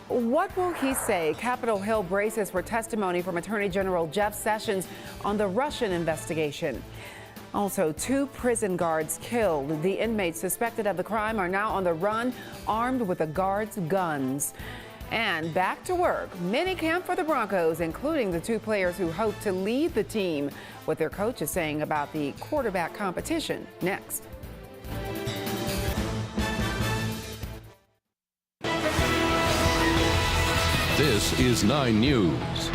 What will he say? Capitol Hill braces for testimony from Attorney General Jeff Sessions on the Russian investigation. Also, 2 prison guards killed. The inmates suspected of the crime are now on the run, armed with the guards' guns. And back to work. Minicamp for the Broncos, including the 2 players who hope to lead the team. What their coach is saying about the quarterback competition. Next. This is 9 News.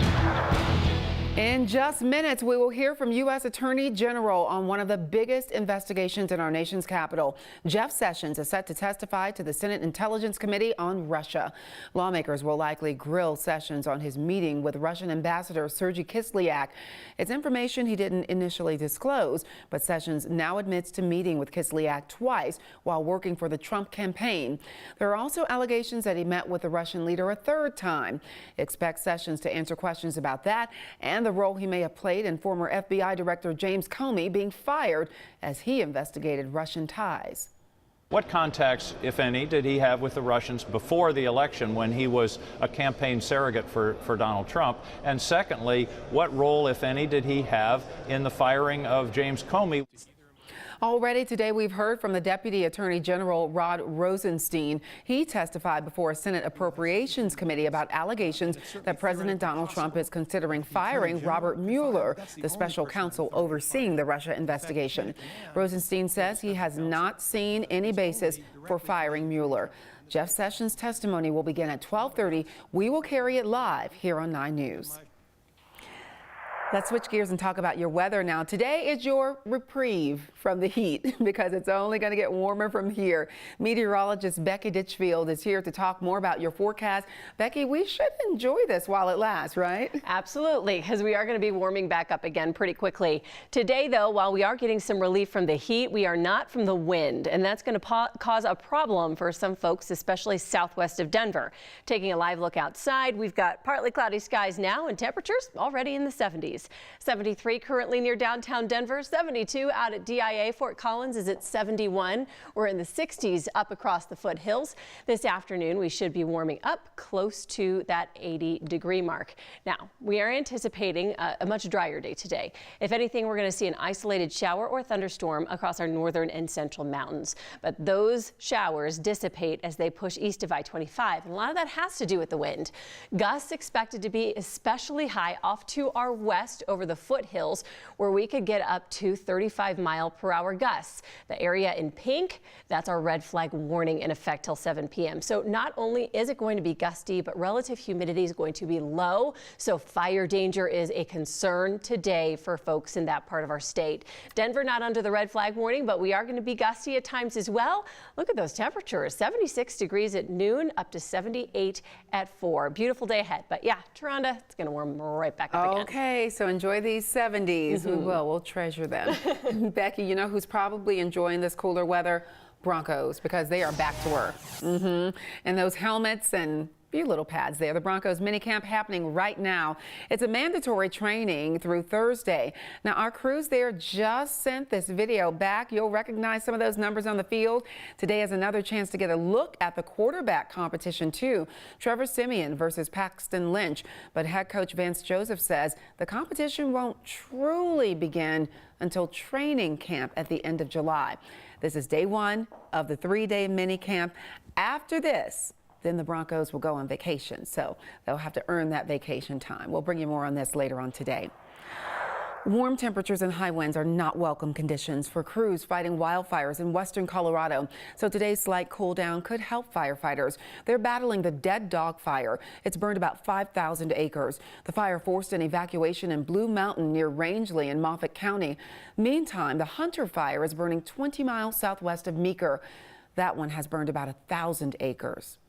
In just minutes, we will hear from U.S. Attorney General on one of the biggest investigations in our nation's capital. Jeff Sessions is set to testify to the Senate Intelligence Committee on Russia. Lawmakers will likely grill Sessions on his meeting with Russian Ambassador Sergei Kislyak. It's information he didn't initially disclose, but Sessions now admits to meeting with Kislyak twice while working for the Trump campaign. There are also allegations that he met with the Russian leader a 3rd time. Expect Sessions to answer questions about that and the role he may have played in former FBI Director James Comey being fired as he investigated Russian ties. What contacts, if any, did he have with the Russians before the election when he was a campaign surrogate for Donald Trump? And secondly, what role, if any, did he have in the firing of James Comey? Already today, we've heard from the Deputy Attorney General Rod Rosenstein. He testified before a Senate Appropriations Committee about allegations that President Donald Trump is considering firing Robert Mueller, the special counsel overseeing the Russia investigation. Rosenstein says he has not seen any basis for firing Mueller. Jeff Sessions' testimony will begin at 12:30. We will carry it live here on 9 News. Let's switch gears and talk about your weather now. Today is your reprieve from the heat because it's only going to get warmer from here. Meteorologist Becky Ditchfield is here to talk more about your forecast. Becky, we should enjoy this while it lasts, right? Absolutely, because we are going to be warming back up again pretty quickly. Today, though, while we are getting some relief from the heat, we are not from the wind, and that's going to cause a problem for some folks, especially southwest of Denver. Taking a live look outside, we've got partly cloudy skies now and temperatures already in the 70s. 73 currently near downtown Denver, 72 out at DIA. Fort Collins is at 71. We're in the 60s up across the foothills. This afternoon, we should be warming up close to that 80-degree mark. Now, we are anticipating a much drier day today. If anything, we're going to see an isolated shower or thunderstorm across our northern and central mountains. But those showers dissipate as they push east of I-25. And a lot of that has to do with the wind. Gusts expected to be especially high off to our west over the foothills, where we could get up to 35-mile-per-hour gusts. The area in pink, that's our red flag warning in effect till 7 p.m. So not only is it going to be gusty, but relative humidity is going to be low. So fire danger is a concern today for folks in that part of our state. Denver not under the red flag warning, but we are going to be gusty at times as well. Look at those temperatures, 76 degrees at noon, up to 78 at 4. Beautiful day ahead. But yeah, Taronda, it's going to warm right back up again. Okay, so enjoy these 70s. We will. We'll treasure them. Becky, you know who's probably enjoying this cooler weather? Broncos, because they are back to work. And those helmets and few little pads there. The Broncos minicamp happening right now. It's a mandatory training through Thursday. Now, our crews there just sent this video back. You'll recognize some of those numbers on the field. Today is another chance to get a look at the quarterback competition, too. Trevor Siemian versus Paxton Lynch. But head coach Vance Joseph says the competition won't truly begin until training camp at the end of July. This is day 1 of the 3-day minicamp. After this, then the Broncos will go on vacation, so they'll have to earn that vacation time. We'll bring you more on this later on today. Warm temperatures and high winds are not welcome conditions for crews fighting wildfires in western Colorado. So today's slight cool down could help firefighters. They're battling the dead dog fire. It's burned about 5,000 acres. The fire forced an evacuation in Blue Mountain near Rangeley in Moffat County. Meantime, the Hunter fire is burning 20 miles southwest of Meeker. That one has burned about 1,000 acres.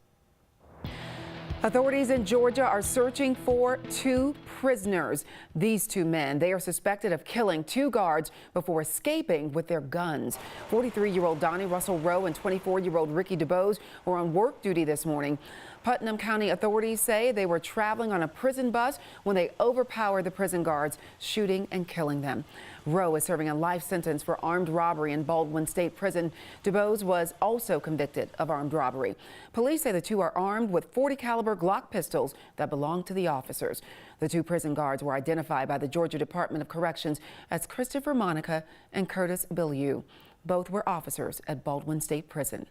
Authorities in Georgia are searching for 2 prisoners. These 2 men, they are suspected of killing 2 guards before escaping with their guns. 43-year-old Donnie Russell Rowe and 24-year-old Ricky DuBose were on work duty this morning. Putnam County authorities say they were traveling on a prison bus when they overpowered the prison guards, shooting and killing them. Rowe is serving a life sentence for armed robbery in Baldwin State Prison. DuBose was also convicted of armed robbery. Police say the two are armed with .40 caliber Glock pistols that belong to the officers. The two prison guards were identified by the Georgia Department of Corrections as Christopher Monica and Curtis Bilyeu. Both were officers at Baldwin State Prison.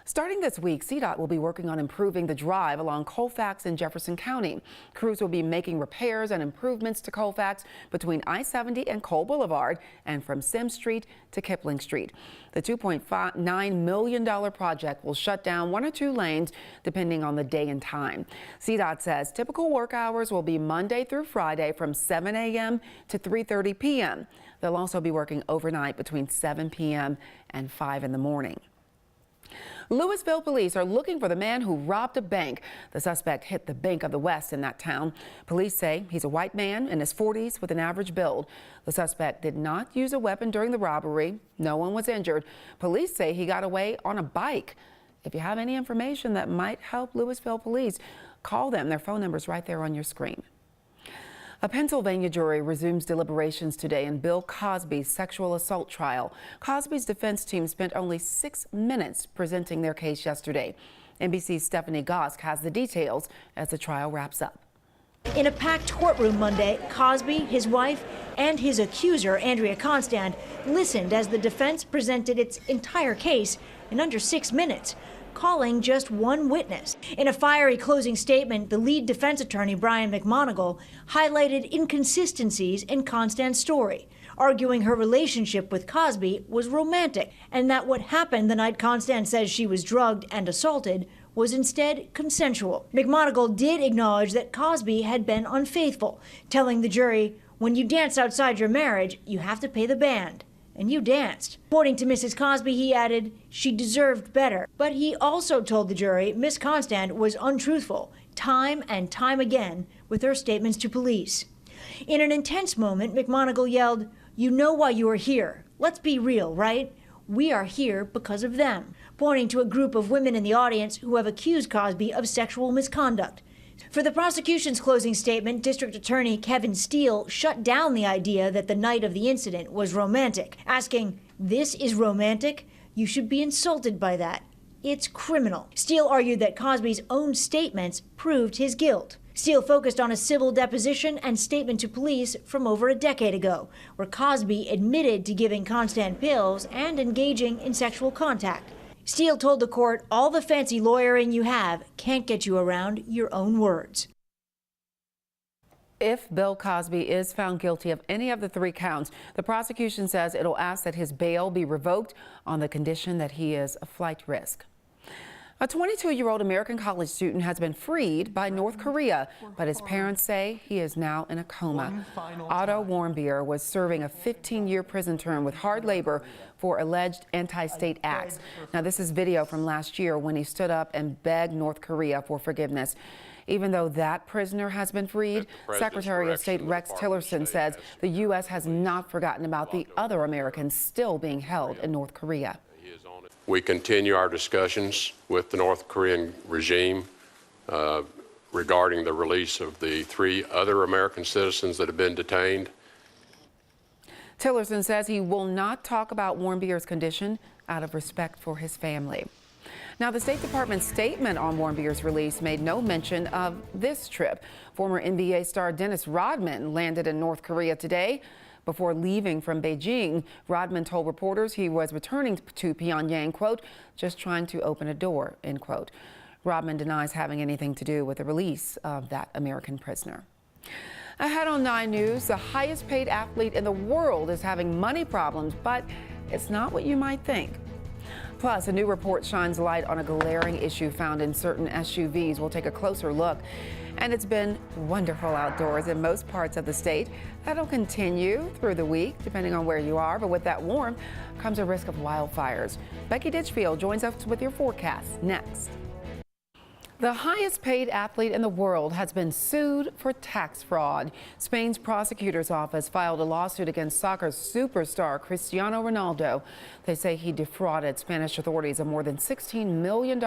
Starting this week, CDOT will be working on improving the drive along Colfax and Jefferson County. Crews will be making repairs and improvements to Colfax between I-70 and Cole Boulevard and from Sims Street to Kipling Street. The $2.9 million project will shut down one or two lanes depending on the day and time. CDOT says typical work hours will be Monday through Friday from 7 a.m. to 3:30 p.m. They'll also be working overnight between 7 p.m. and 5 in the morning. Louisville police are looking for the man who robbed a bank. The suspect hit the Bank of the West in that town. Police say he's a white man in his 40s with an average build. The suspect did not use a weapon during the robbery. No one was injured. Police say he got away on a bike. If you have any information that might help Louisville police, call them. Their phone number is right there on your screen. A Pennsylvania jury resumes deliberations today in Bill Cosby's sexual assault trial. Cosby's defense team spent only 6 minutes presenting their case yesterday. NBC's Stephanie Gosk has the details as the trial wraps up. In a packed courtroom Monday, Cosby, his wife, and his accuser, Andrea Constand, listened as the defense presented its entire case in under 6 minutes, calling just one witness. In a fiery closing statement, the lead defense attorney, Brian McMonigal, highlighted inconsistencies in Constand's story, arguing her relationship with Cosby was romantic and that what happened the night Constand says she was drugged and assaulted was instead consensual. McMonigal did acknowledge that Cosby had been unfaithful, telling the jury, "When you dance outside your marriage, you have to pay the band." And you danced. According to Mrs. Cosby, he added, she deserved better. But he also told the jury Miss Constand was untruthful time and time again with her statements to police. In an intense moment, McMonigal yelled, "You know why you are here. Let's be real, right? We are here because of them," pointing to a group of women in the audience who have accused Cosby of sexual misconduct. For the prosecution's closing statement, District Attorney Kevin Steele shut down the idea that the night of the incident was romantic, asking, "This is romantic? You should be insulted by that. It's criminal." Steele argued that Cosby's own statements proved his guilt. Steele focused on a civil deposition and statement to police from over a decade ago, where Cosby admitted to giving Constand pills and engaging in sexual contact. Steele told the court, "All the fancy lawyering you have can't get you around your own words." If Bill Cosby is found guilty of any of the 3 counts, the prosecution says it'll ask that his bail be revoked on the condition that he is a flight risk. A 22-year-old American college student has been freed by North Korea, but his parents say he is now in a coma. Otto Warmbier was serving a 15-year prison term with hard labor for alleged anti-state acts. Now, this is video from last year when he stood up and begged North Korea for forgiveness. Even though that prisoner has been freed, Secretary of State Rex Tillerson says the U.S. has not forgotten about the other Americans still being held in North Korea. We continue our discussions with the North Korean regime regarding the release of the 3 other American citizens that have been detained. Tillerson says he will not talk about Warmbier's condition out of respect for his family. Now, the State Department's statement on Warmbier's release made no mention of this trip. Former NBA star Dennis Rodman landed in North Korea today. Before leaving from Beijing, Rodman told reporters he was returning to Pyongyang, quote, "just trying to open a door," end quote. Rodman denies having anything to do with the release of that American prisoner. Ahead on 9 News, the highest paid athlete in the world is having money problems, but it's not what you might think. Plus, a new report shines light on a glaring issue found in certain SUVs. We'll take a closer look. And it's been wonderful outdoors in most parts of the state. That'll continue through the week, depending on where you are. But with that warmth comes a risk of wildfires. Becky Ditchfield joins us with your forecast next. The highest paid athlete in the world has been sued for tax fraud. Spain's prosecutor's office filed a lawsuit against soccer superstar Cristiano Ronaldo. They say he defrauded Spanish authorities of more than $16 million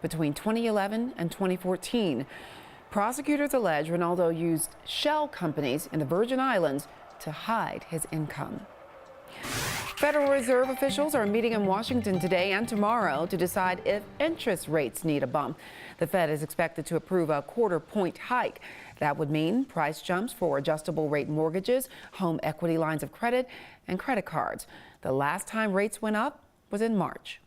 between 2011 and 2014. Prosecutors allege Ronaldo used shell companies in the Virgin Islands to hide his income. Federal Reserve officials are meeting in Washington today and tomorrow to decide if interest rates need a bump. The Fed is expected to approve a quarter-point hike. That would mean price jumps for adjustable rate mortgages, home equity lines of credit, and credit cards. The last time rates went up was in March.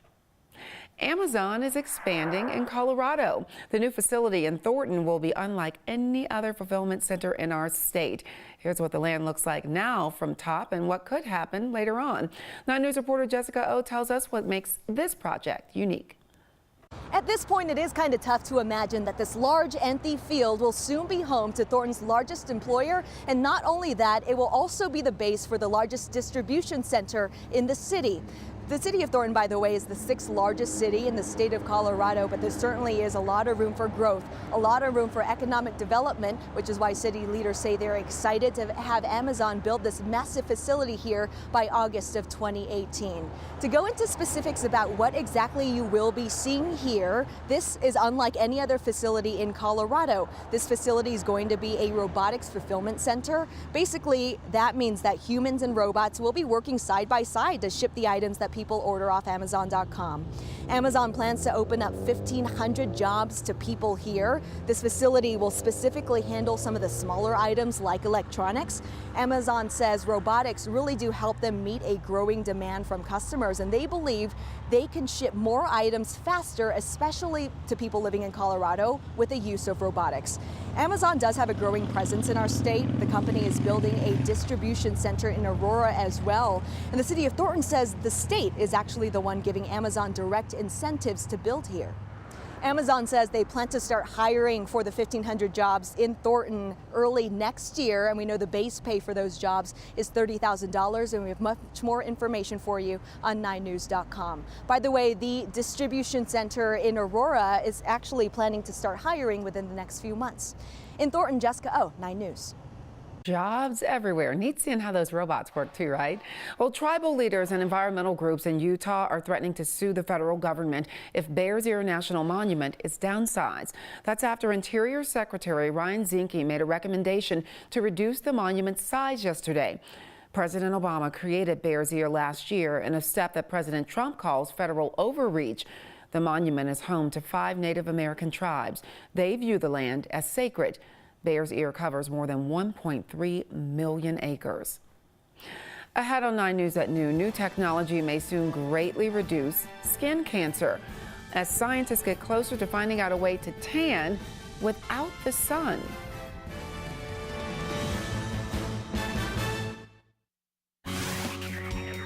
Amazon is expanding in Colorado. The new facility in Thornton will be unlike any other fulfillment center in our state. Here's what the land looks like now from top and what could happen later on. 9 News reporter Jessica O tells us what makes this project unique. At this point, it is kind of tough to imagine that this large empty field will soon be home to Thornton's largest employer. And not only that, it will also be the base for the largest distribution center in the city. The city of Thornton, by the way, is the 6th largest city in the state of Colorado, but there certainly is a lot of room for growth, a lot of room for economic development, which is why city leaders say they're excited to have Amazon build this massive facility here by August of 2018. To go into specifics about what exactly you will be seeing here, this is unlike any other facility in Colorado. This facility is going to be a robotics fulfillment center. Basically, that means that humans and robots will be working side by side to ship the items that people order off Amazon.com. Amazon plans to open up 1,500 jobs to people here. This facility will specifically handle some of the smaller items like electronics. Amazon says robotics really do help them meet a growing demand from customers, and they believe they can ship more items faster, especially to people living in Colorado with the use of robotics. Amazon does have a growing presence in our state. The company is building a distribution center in Aurora as well. And the city of Thornton says the state is actually the one giving Amazon direct incentives to build here. Amazon says they plan to start hiring for the 1,500 jobs in Thornton early next year, and we know the base pay for those jobs is $30,000, and we have much more information for you on 9news.com. By the way, the distribution center in Aurora is actually planning to start hiring within the next few months. In Thornton, Jessica O, 9 News. Jobs everywhere. Neat seeing how those robots work too, right? Well, tribal leaders and environmental groups in Utah are threatening to sue the federal government if Bears Ear National Monument is downsized. That's after Interior Secretary Ryan Zinke made a recommendation to reduce the monument's size yesterday. President Obama created Bears Ear last year in a step that President Trump calls federal overreach. The monument is home to 5 Native American tribes. They view the land as sacred. Bears Ear covers more than 1.3 million acres. Ahead on 9 News at noon, new technology may soon greatly reduce skin cancer as scientists get closer to finding out a way to tan without the sun.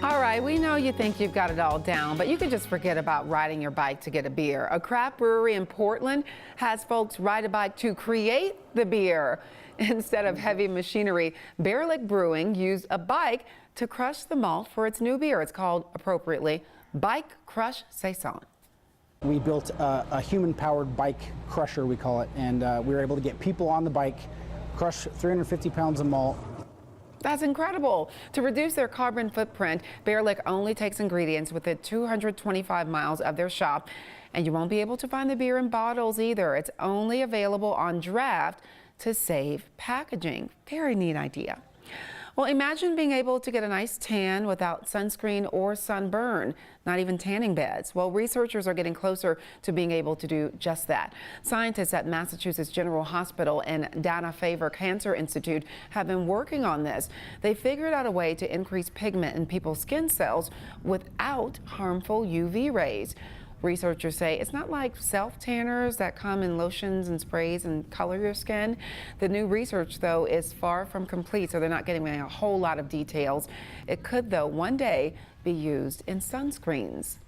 All right, we know you think you've got it all down, but you can just forget about riding your bike to get a beer. A craft brewery in Portland has folks ride a bike to create the beer. Instead of heavy machinery, Bear Lick Brewing used a bike to crush the malt for its new beer. It's called, appropriately, Bike Crush Saison. We built a human-powered bike crusher, we call it, and we were able to get people on the bike, crush 350 pounds of malt. That's incredible. To reduce their carbon footprint, Bear Lick only takes ingredients within 225 miles of their shop, and you won't be able to find the beer in bottles either. It's only available on draft to save packaging. Very neat idea. Well, imagine being able to get a nice tan without sunscreen or sunburn, not even tanning beds. Well, researchers are getting closer to being able to do just that. Scientists at Massachusetts General Hospital and Dana-Farber Cancer Institute have been working on this. They figured out a way to increase pigment in people's skin cells without harmful UV rays. Researchers say it's not like self-tanners that come in lotions and sprays and color your skin. The new research, though, is far from complete, so they're not getting a whole lot of details. It could, though, one day be used in sunscreens.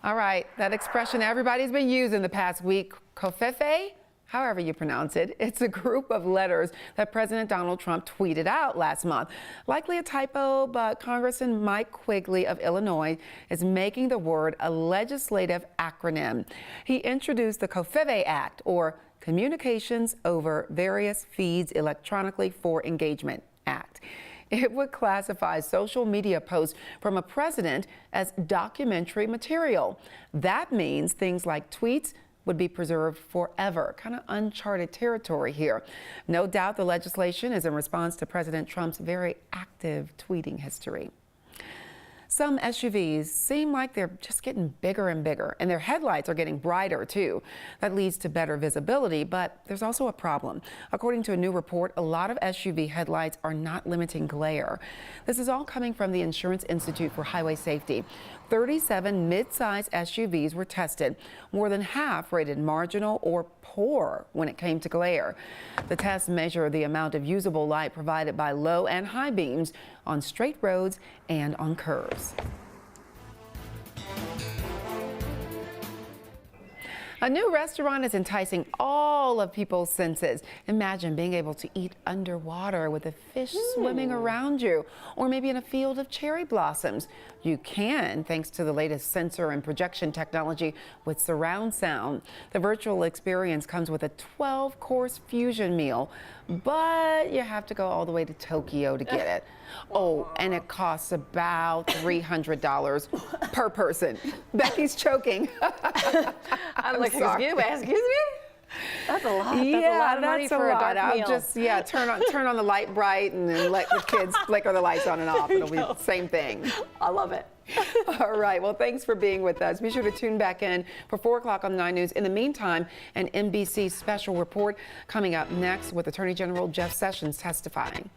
All right, that expression everybody's been using the past week, covfefe. however you pronounce it. It's a group of letters that President Donald Trump tweeted out last month. Likely a typo, but Congressman Mike Quigley of Illinois is making the word a legislative acronym. He introduced the COFEVE Act, or Communications Over Various Feeds Electronically for Engagement Act. It would classify social media posts from a president as documentary material. That means things like tweets would be preserved forever. Kind of uncharted territory here. No doubt the legislation is in response to President Trump's very active tweeting history. Some SUVs seem like they're just getting bigger and bigger, and their headlights are getting brighter too. That leads to better visibility, but there's also a problem. According to a new report, a lot of SUV headlights are not limiting glare. This is all coming from the Insurance Institute for Highway Safety. 37 mid-size SUVs were tested. More than half rated marginal or poor when it came to glare. The tests measure the amount of usable light provided by low and high beams on straight roads and on curves. A new restaurant is enticing all of people's senses. Imagine being able to eat underwater with a fish swimming around you, or maybe in a field of cherry blossoms. You can, thanks to the latest sensor and projection technology with surround sound. The virtual experience comes with a 12-course fusion meal, but you have to go all the way to Tokyo to get it. Oh, and it costs about $300 per person. Becky's choking. I'm like, excuse me? That's a lot. That's a lot of money for a dark meal. I'll just, turn on the light bright and then let the kids flicker the lights on and off. It'll be the same thing. I love it. All right. Well, thanks for being with us. Be sure to tune back in for 4 o'clock on 9 News. In the meantime, an NBC special report coming up next with Attorney General Jeff Sessions testifying.